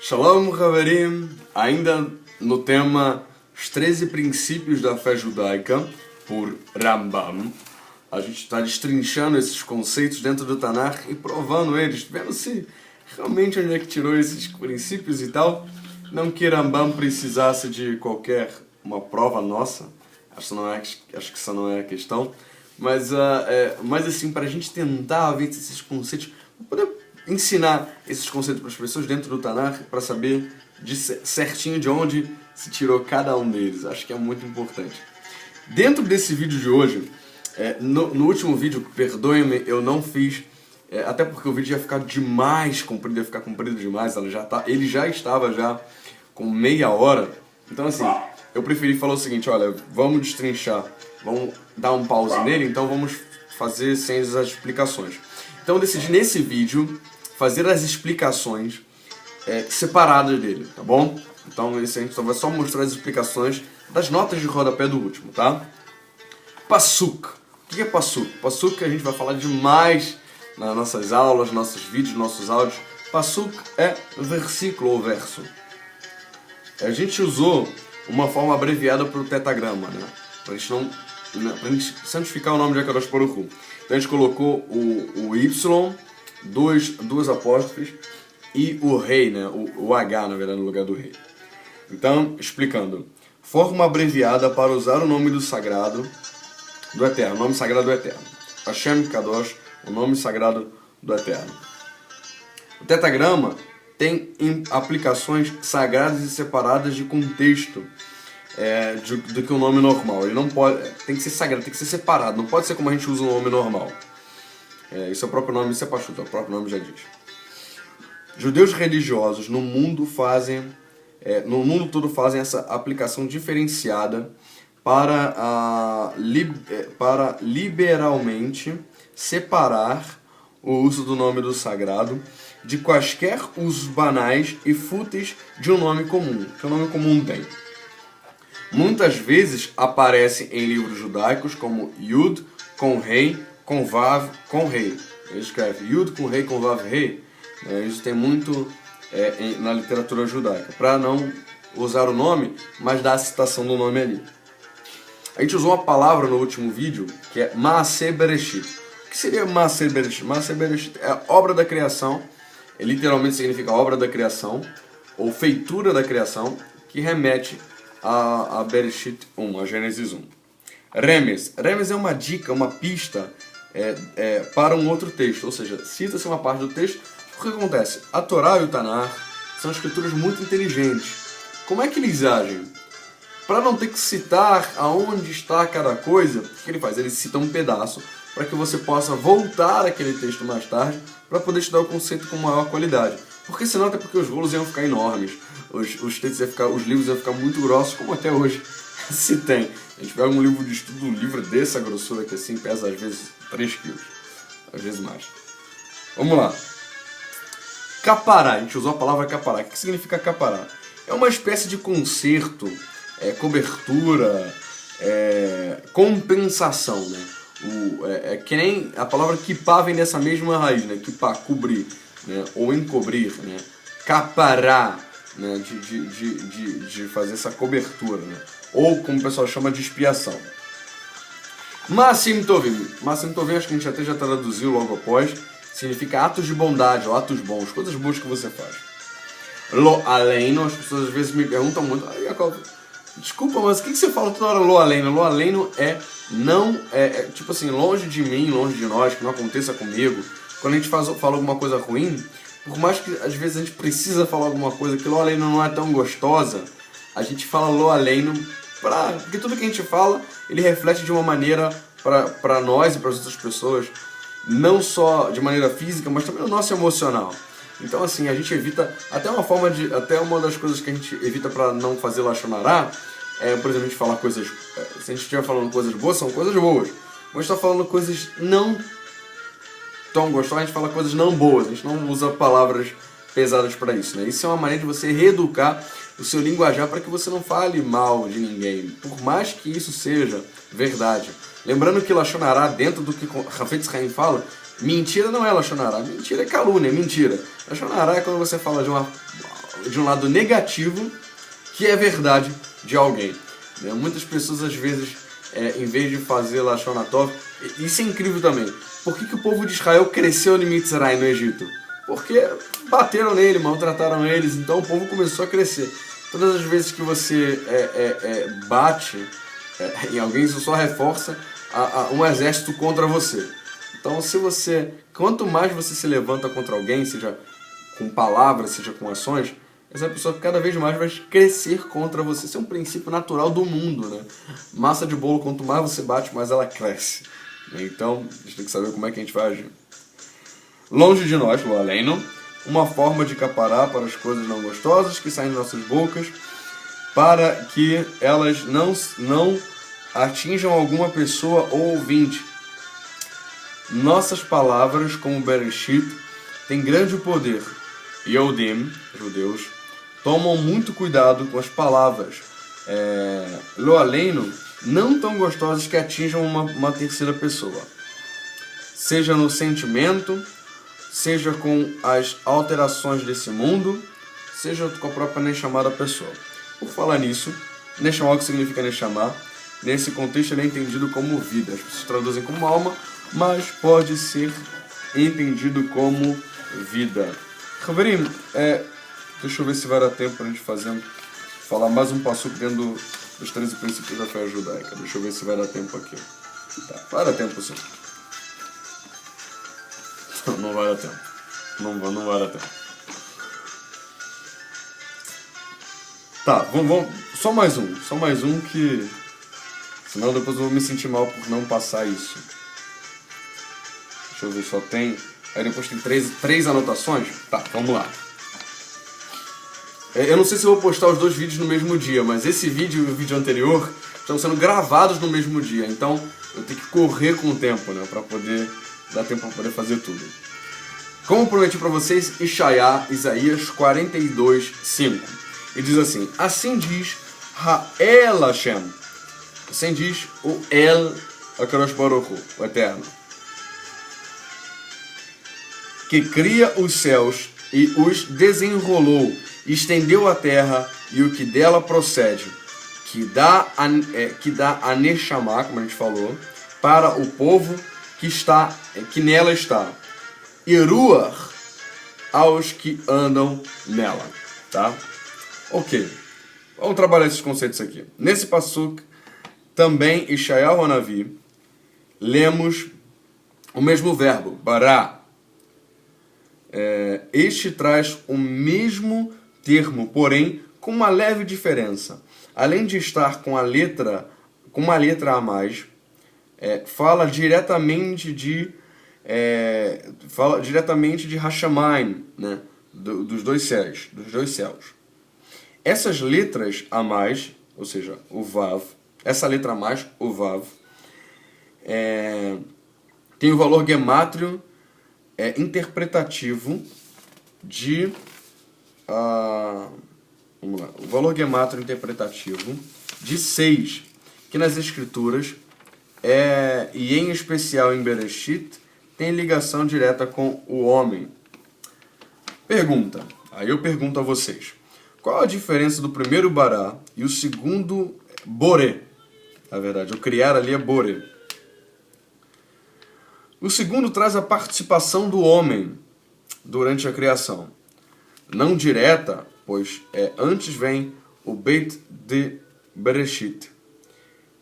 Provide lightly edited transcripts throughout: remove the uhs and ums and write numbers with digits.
Shalom, Haverim, ainda no tema Os 13 Princípios da Fé Judaica, por Rambam. A gente está destrinchando esses conceitos dentro do Tanakh e provando eles, vendo se realmente onde é que tirou esses princípios e tal. Não que Rambam precisasse de qualquer uma prova nossa, acho que essa não é a questão, mas assim, para a gente tentar ver esses conceitos, poder ensinar esses conceitos para as pessoas dentro do Tanakh, para saber certinho de onde se tirou cada um deles. Acho que é muito importante. Dentro desse vídeo de hoje, no último vídeo, perdoem-me, eu não fiz, até porque o vídeo ia ficar demais comprido, ia ficar comprido demais, ele já estava com meia hora. Então assim, eu preferi falar o seguinte: olha, vamos destrinchar, vamos dar um pause nele, então vamos fazer sem as explicações. Então eu decidi nesse vídeo fazer as explicações separadas dele, tá bom? Então esse a gente só vai mostrar as explicações das notas de rodapé do último, tá? Pasuk. O que é Pasuk? Pasuk a gente vai falar demais nas nossas aulas, nossos vídeos, nossos áudios. Pasuk é versículo ou verso. A gente usou uma forma abreviada para o tetagrama, né? Pra gente santificar o nome de Akadosh Baruch Hu. Então a gente colocou o Y, duas apóstrofes, e o rei, né? O H, na verdade, no lugar do rei. Então, explicando. Forma abreviada para usar o nome do sagrado do Eterno, o nome sagrado do Eterno. Hashem Kadosh, o nome sagrado do Eterno. O tetagrama tem aplicações sagradas e separadas de contexto do que o nome normal. Ele não pode, tem que ser sagrado, tem que ser separado, não pode ser como a gente usa o nome normal. Isso é o próprio nome, isso é Pashut, o próprio nome já diz. Judeus religiosos no mundo todo fazem essa aplicação diferenciada para liberalmente separar o uso do nome do sagrado de quaisquer usos banais e fúteis de um nome comum, que o nome comum tem. Muitas vezes aparece em livros judaicos como Yud com rei, com Vav, com rei. Ele escreve Yud com rei, com Vav, rei. Isso tem muito na literatura judaica, para não usar o nome, mas dar a citação do nome ali. A gente usou uma palavra no último vídeo, que é Maaseh Bereshit. O que seria Maaseh Bereshit? Maaseh Bereshit é a obra da criação, literalmente significa obra da criação, ou feitura da criação, que remete a Bereshit 1, a Gênesis 1. Remes. Remes é uma dica, uma pista para um outro texto, ou seja, cita-se uma parte do texto. O que acontece? A Torá e o Tanakh são escrituras muito inteligentes. Como é que eles agem? Para não ter que citar aonde está cada coisa, o que ele faz? Ele cita um pedaço para que você possa voltar àquele texto mais tarde para poder estudar o conceito com maior qualidade. Porque senão, até porque os rolos iam ficar enormes, os livros iam ficar muito grossos, como até hoje se tem. A gente pega um livro de estudo, um livro dessa grossura que assim pesa às vezes 3 quilos, às vezes mais. Vamos lá. Capará, a gente usou a palavra capará. O que significa capará? É uma espécie de conserto, cobertura, compensação, né? Que nem a palavra kippá vem dessa mesma raiz, né? Kippá, cobrir, né? Ou encobrir, né? Capará, né? De fazer essa cobertura, né? Ou como o pessoal chama de expiação. Maasim Tovim. Maasim Tovim, acho que a gente até já traduziu logo após. Significa atos de bondade, ou atos bons, coisas boas que você faz. Lo aleino, as pessoas às vezes me perguntam muito: desculpa, mas o que você fala toda hora lo aleino? Lo aleino tipo assim, longe de mim, longe de nós, que não aconteça comigo. Quando a gente fala alguma coisa ruim, por mais que às vezes a gente precisa falar alguma coisa que lo aleino não é tão gostosa, a gente fala lo aleino porque tudo que a gente fala, ele reflete de uma maneira para nós e para as outras pessoas, não só de maneira física, mas também no nosso emocional. Então assim, a gente evita, até uma das coisas que a gente evita para não fazer lashon hará, por exemplo, a gente falar coisas, se a gente estiver falando coisas boas, são coisas boas. Mas está falando coisas não tão gostosas, a gente fala coisas não boas, a gente não usa palavras pesadas para isso, né? Isso é uma maneira de você reeducar o seu linguajar para que você não fale mal de ninguém, por mais que isso seja verdade. Lembrando que lashon hará, dentro do que Hafetz Haim fala, mentira não é lashon hará, mentira é calúnia, é mentira. Lashon hará é quando você fala de de um lado negativo que é verdade de alguém. Né? Muitas pessoas, às vezes, em vez de fazer Lashon HaTov, isso é incrível também. Por que o povo de Israel cresceu em Mitzrayim, no Egito? Porque bateram nele, maltrataram eles, então o povo começou a crescer. Todas as vezes que você bate em alguém, isso só reforça um exército contra você. Então, quanto mais você se levanta contra alguém, seja com palavras, seja com ações, essa pessoa cada vez mais vai crescer contra você. Isso é um princípio natural do mundo, né? Massa de bolo, quanto mais você bate, mais ela cresce. Então, a gente tem que saber como é que a gente vai agir. Longe de nós, lo aleino, uma forma de caparar para as coisas não gostosas que saem de nossas bocas, para que elas não atinjam alguma pessoa ou ouvinte. Nossas palavras, como Bereshit, têm grande poder. Yehudim, judeus, tomam muito cuidado com as palavras. Lo aleino, não tão gostosas que atinjam uma terceira pessoa. Seja no sentimento, seja com as alterações desse mundo, seja com a própria Neshama da pessoa. Por falar nisso, Neshama, o que significa Neshama? Nesse contexto ele é entendido como vida. As pessoas traduzem como alma, mas pode ser entendido como vida. Haverim, deixa eu ver se vai dar tempo para a gente falar mais um passuco dentro dos 13 princípios da fé judaica. Deixa eu ver se vai dar tempo aqui. Tá, vai dar tempo sim. Não vai dar tempo. Não vai dar tempo. Tá, vamos. Só mais um que... Senão depois eu vou me sentir mal por não passar isso. Deixa eu ver, só tem... Aí depois tem três anotações. Tá, vamos lá. Eu não sei se eu vou postar os dois vídeos no mesmo dia, mas esse vídeo e o vídeo anterior estão sendo gravados no mesmo dia. Então eu tenho que correr com o tempo, né? Pra poder dar tempo para poder fazer tudo. Como prometi para vocês, Isaías 42:5. E diz assim: assim diz Ha'el Hashem. Assim diz o El HaKadosh Baruch Hu, o Eterno, que cria os céus e os desenrolou, estendeu a terra e o que dela procede, que dá a Neshama, como a gente falou, para o povo que nela está, e Ruach aos que andam nela. Tá? Ok. Vamos trabalhar esses conceitos aqui. Nesse passuco, também Yeshayahu Hanavi, lemos o mesmo verbo, bará. Este traz o mesmo termo, porém com uma leve diferença. Além de estar com uma letra a mais, fala diretamente de Hashamayim, né? dos dois céus. Essas letras a mais, ou seja, o Vav, essa letra a mais, o Vav, tem o valor gemátrio interpretativo de... vamos lá. O valor gemátrio interpretativo de 6, que nas escrituras, e em especial em Bereshit, tem ligação direta com o homem. Pergunta. Aí eu pergunto a vocês. Qual a diferença do primeiro bará e o segundo boré? Na verdade, o criar ali é boré. O segundo traz a participação do homem durante a criação. Não direta, pois antes vem o Beit de Bereshit,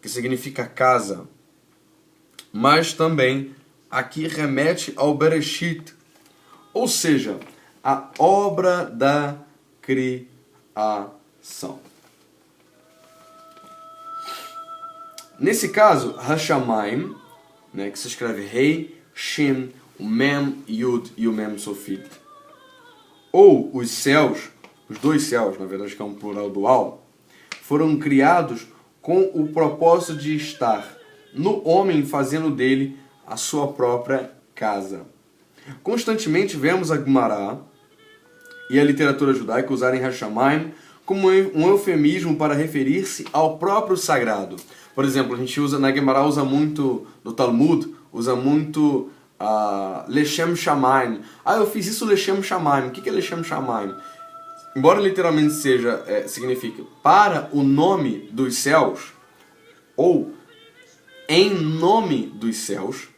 que significa casa. Mas também aqui remete ao Bereshit, ou seja, a obra da criação. Nesse caso, Hashamayim, né, que se escreve Rei, Shin, o Mem, Yud e o Mem Sofit, ou os céus, os dois céus, na verdade que é um plural dual, foram criados com o propósito de estar no homem, fazendo dele a sua própria casa. Constantemente vemos a Gemara e a literatura judaica usarem Hashamayim como um eufemismo para referir-se ao próprio sagrado. Por exemplo, a gente na Gemara usa muito, no Talmud, usa muito Leshem Shamayim. Eu fiz isso Leshem Shamayim. O que é Leshem Shamayim? embora literalmente signifique para o nome dos céus, ou em nome dos céus,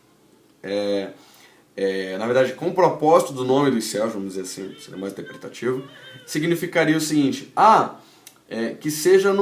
na verdade, com o propósito do nome dos céus, vamos dizer assim, seria mais interpretativo, significaria o seguinte, que seja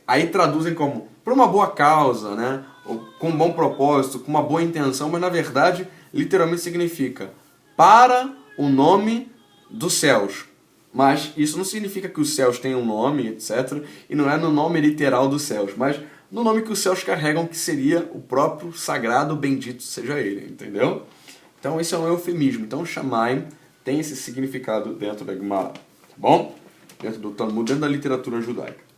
aí traduzem como por uma boa causa, né? Ou com um bom propósito, com uma boa intenção, mas na verdade, literalmente significa para o nome dos céus. Mas isso não significa que os céus têm um nome, etc. E não é no nome literal dos céus, mas no nome que os céus carregam, que seria o próprio sagrado, bendito seja ele, entendeu? Então esse é um eufemismo. Então Shamayim tem esse significado dentro da Gemara, tá bom? Dentro do Talmud, dentro da literatura judaica.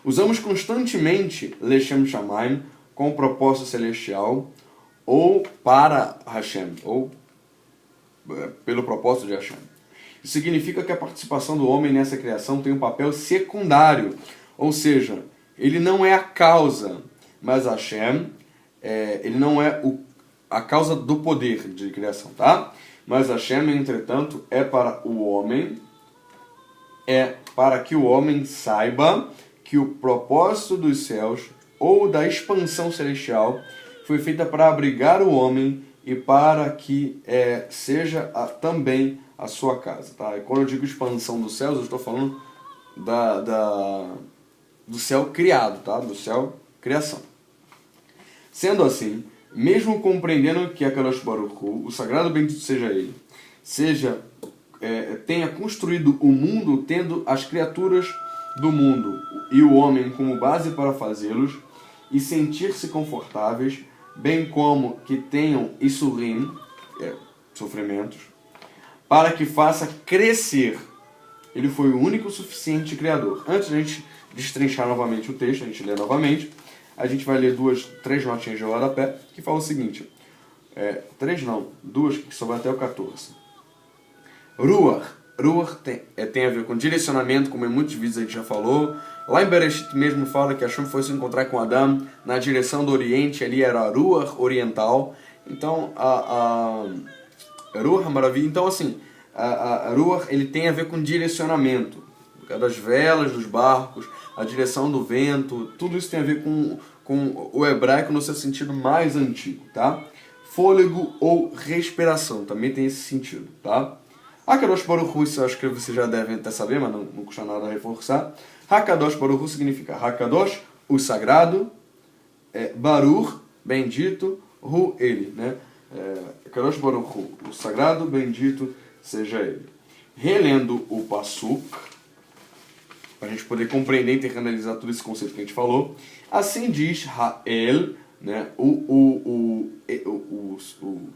Usamos constantemente Leshem Shamayim com o propósito celestial ou para Hashem, ou pelo propósito de Hashem. Isso significa que a participação do homem nessa criação tem um papel secundário, ou seja, ele não é a causa, mas Hashem, ele não é a causa do poder de criação, tá? Mas Hashem, entretanto, é para o homem, para que o homem saiba que o propósito dos céus ou da expansão celestial foi feita para abrigar o homem e para que seja também a sua casa, tá? E quando eu digo expansão dos céus, eu estou falando do céu criado, tá? Do céu criação. Sendo assim, mesmo compreendendo que Akadosh Baruch Hu, o sagrado bendito seja ele, tenha construído o mundo tendo as criaturas do mundo e o homem como base para fazê-los e sentir-se confortáveis, bem como que tenham isurim, sofrimentos, para que faça crescer. Ele foi o único suficiente criador. Antes de a gente destrinchar novamente o texto, a gente lê novamente, a gente vai ler três notinhas de rodapé, que falam o seguinte, duas, que só vai até o 14. Ruach tem a ver com direcionamento, como em muitos vídeos a gente já falou. Lá em Bereshit mesmo fala que Hashem foi se encontrar com Adão na direção do Oriente, ali era a Ruach oriental. Então, a Ruach maravilha. Então, assim, a Ruach ele tem a ver com direcionamento das velas, dos barcos, a direção do vento, tudo isso tem a ver com o hebraico no seu sentido mais antigo, tá? Fôlego ou respiração, também tem esse sentido, tá? Hakadosh Baruch Hu, isso eu acho que vocês já devem até saber, mas não custa nada reforçar. Hakadosh Baruch Hu significa Hakadosh, o sagrado, Baruch, bendito, Hu, ele, né? Hakadosh Baruch Hu, o sagrado, bendito seja ele. Relendo o Pasuk, para a gente poder compreender e internalizar todo esse conceito que a gente falou, assim diz Ha'el, né? o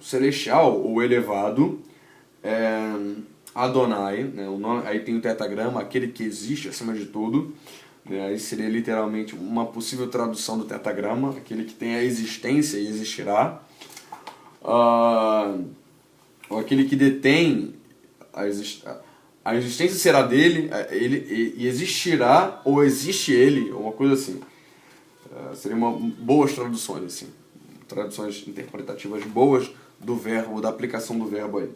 celestial, o elevado, Adonai, né? O nome, aí tem o tetagrama, aquele que existe acima de tudo, né? Aí seria literalmente uma possível tradução do tetagrama, aquele que tem a existência e existirá, ou aquele que detém a existência será dele, e existirá, ou existe ele, uma coisa assim. Seriam boas traduções, assim, traduções interpretativas boas do verbo, da aplicação do verbo aí.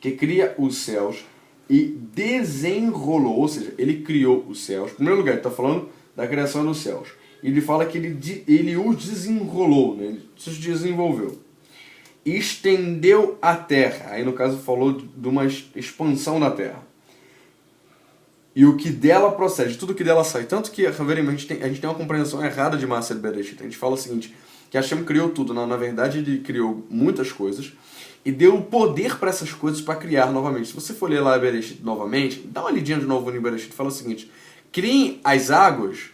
Que cria os céus e desenrolou, ou seja, ele criou os céus. Em primeiro lugar, ele está falando da criação dos céus. Ele fala que ele os desenrolou, né? Ele os desenvolveu. Estendeu a terra, aí no caso falou de uma expansão da terra. E o que dela procede, tudo que dela sai. Tanto que, a gente tem uma compreensão errada de Maaser Bereshit. A gente fala o seguinte, que Hashem criou tudo. Na verdade, ele criou muitas coisas e deu o poder para essas coisas para criar novamente. Se você for ler lá Bereshit novamente, dá uma lidinha de novo no Bereshit, fala o seguinte, criem as águas,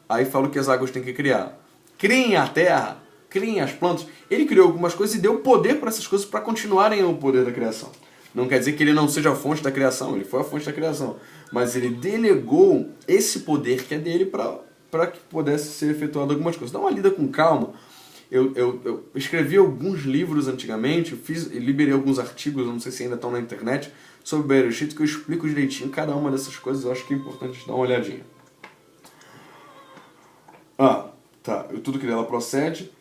aí fala o que as águas têm que criar. Criem a terra, criem as plantas. Ele criou algumas coisas e deu poder para essas coisas para continuarem o poder da criação. Não quer dizer que ele não seja a fonte da criação, ele foi a fonte da criação. Mas ele delegou esse poder que é dele para que pudesse ser efetuado algumas coisas. Dá uma lida com calma. Eu escrevi alguns livros antigamente, liberei alguns artigos, eu não sei se ainda estão na internet, sobre Bereshit, que eu explico direitinho cada uma dessas coisas. Eu acho que é importante dar uma olhadinha. Tá. Tudo que dela procede.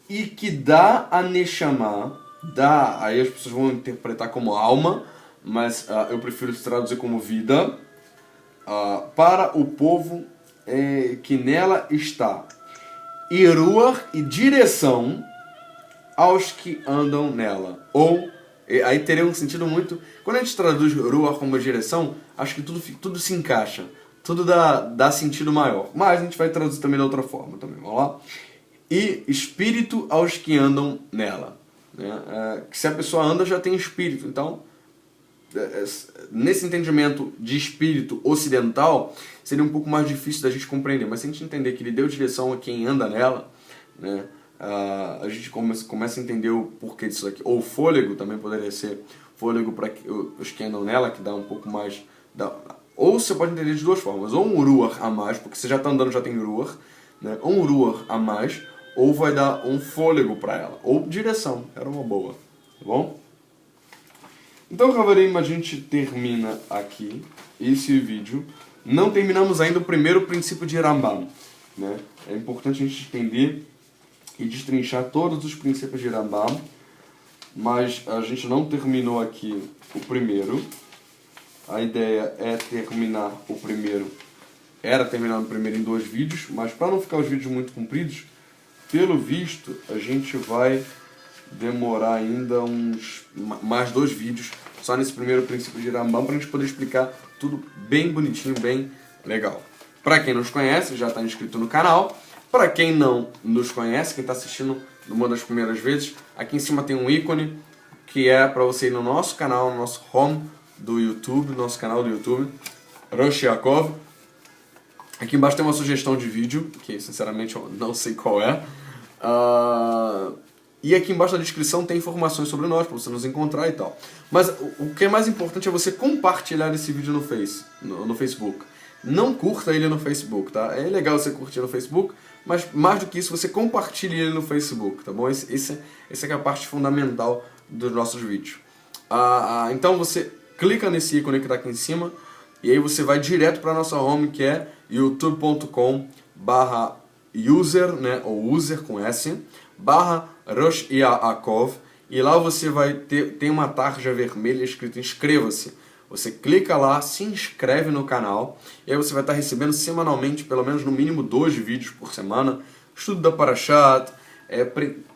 E que dá a Neshama, aí as pessoas vão interpretar como alma, mas eu prefiro traduzir como vida, para o povo que nela está, e ruach, e direção aos que andam nela. Ou, aí teria um sentido muito... Quando a gente traduz ruach como direção, acho que tudo se encaixa, tudo dá sentido maior. Mas a gente vai traduzir também da outra forma, também, vamos lá? E espírito aos que andam nela. Né? Se a pessoa anda, já tem espírito. Então, nesse entendimento de espírito ocidental, seria um pouco mais difícil da gente compreender. Mas se a gente entender que ele deu direção a quem anda nela, né, a gente começa a entender o porquê disso aqui. Ou fôlego, também poderia ser fôlego para os que andam nela, que dá um pouco mais... Ou você pode entender de duas formas. Ou um ruach a mais, porque você já está andando, já tem ruach, né? Ou um ruach a mais, ou vai dar um fôlego para ela. Ou direção, era uma boa. Tá bom? Então, Havarim, a gente termina aqui esse vídeo. Não terminamos ainda o primeiro princípio de Rambam, né? É importante a gente entender e destrinchar todos os princípios de Rambam, mas a gente não terminou aqui o primeiro. A ideia é terminar o primeiro, era terminar o primeiro em 2 vídeos, mas para não ficar os vídeos muito compridos, pelo visto, a gente vai demorar ainda mais 2 vídeos só nesse primeiro princípio de Rambam para a gente poder explicar tudo bem bonitinho, bem legal. Para quem nos conhece, já está inscrito no canal. Para quem não nos conhece, quem está assistindo uma das primeiras vezes, aqui em cima tem um ícone que é para você ir no nosso canal, no nosso home do YouTube, nosso canal do YouTube, Rosh Yaakov. Aqui embaixo tem uma sugestão de vídeo, que sinceramente eu não sei qual é. E aqui embaixo na descrição tem informações sobre nós, para você nos encontrar e tal. Mas o que é mais importante é você compartilhar esse vídeo no Facebook. Não curta ele no Facebook, tá? É legal você curtir no Facebook, mas mais do que isso, você compartilhe ele no Facebook, tá bom? Essa é a parte fundamental dos nossos vídeos. Então você clica nesse ícone que está aqui em cima, e aí você vai direto para a nossa home, que é youtube.com/user, né, ou user com S, /Rosh Yaakov, e lá você vai tem uma tarja vermelha escrita inscreva-se. Você clica lá, se inscreve no canal, e aí você vai estar recebendo semanalmente, pelo menos no mínimo 2 vídeos por semana, estudo da Parashat,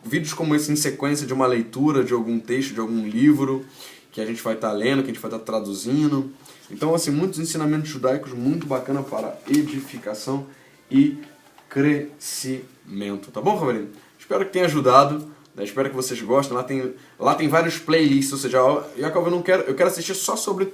vídeos como esse em sequência de uma leitura de algum texto, de algum livro, que a gente vai estar lendo, que a gente vai estar traduzindo. Então, assim, muitos ensinamentos judaicos muito bacana para edificação e crescimento. Tá bom, Havarim? Espero que tenha ajudado, né? Espero que vocês gostem. Lá tem vários playlists, ou seja, Yaakov, eu quero assistir só sobre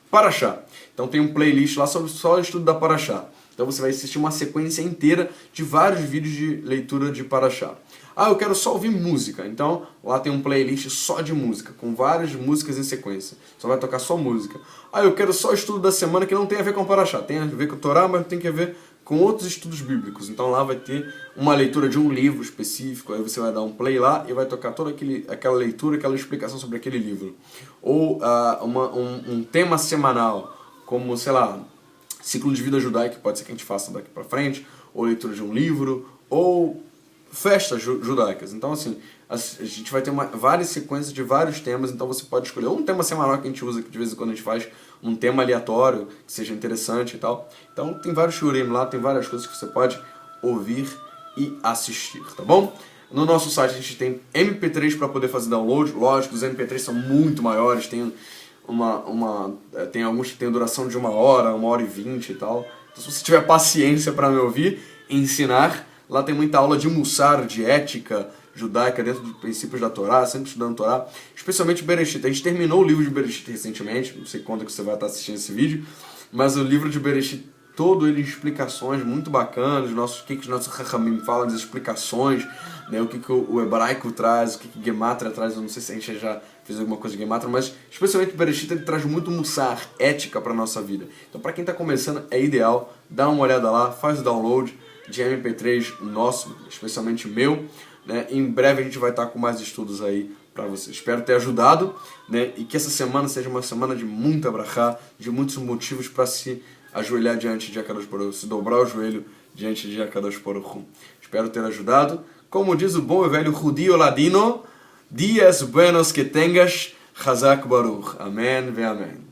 Parashá. Então tem um playlist lá sobre só o estudo da Parashá. Então você vai assistir uma sequência inteira de vários vídeos de leitura de Parashá. Eu quero só ouvir música. Então lá tem um playlist só de música, com várias músicas em sequência. Só vai tocar só música. Eu quero só o estudo da semana que não tem a ver com Parashá. Tem a ver com o Torá, mas tem a ver com outros estudos bíblicos. Então lá vai ter uma leitura de um livro específico. Aí você vai dar um play lá e vai tocar toda aquela leitura, aquela explicação sobre aquele livro. Ou um tema semanal, como, sei lá, ciclo de vida judaica, que pode ser que a gente faça daqui pra frente, ou leitura de um livro, ou festas judaicas. Então, assim, a gente vai ter várias sequências de vários temas, então você pode escolher um tema semanal que a gente usa, que de vez em quando a gente faz um tema aleatório, que seja interessante e tal. Então, tem vários shurim lá, tem várias coisas que você pode ouvir e assistir, tá bom? No nosso site a gente tem MP3 para poder fazer download. Lógico, os MP3 são muito maiores, tem alguns que tem duração de 1 hora, 1h20 e tal. Então, se você tiver paciência para me ouvir, ensinar, lá tem muita aula de mussar, de ética judaica dentro dos princípios da Torá, sempre estudando Torá, especialmente Bereshit. A gente terminou o livro de Bereshit recentemente, não sei quando que você vai estar assistindo esse vídeo, mas o livro de Bereshit, todo ele em explicações muito bacanas, o que os nossos Chachamim falam, das explicações, né, o que o hebraico traz, o que Gematria traz. Eu não sei se a gente já fez alguma coisa de Gematria, mas especialmente o Bereshit, ele traz muito mussar, ética para a nossa vida. Então, para quem está começando, é ideal, dá uma olhada lá, faz o download de MP3 nosso, especialmente meu, né? Em breve a gente vai estar com mais estudos aí para vocês. Espero ter ajudado, né? E que essa semana seja uma semana de muita brachá, de muitos motivos para se ajoelhar diante de Akadosh Baruch Hu, se dobrar o joelho diante de Akadosh Baruch Hu. Espero ter ajudado. Como diz o bom e velho Judio Ladino, dias buenos que tengas, Chazak Baruch. Amém ve amém.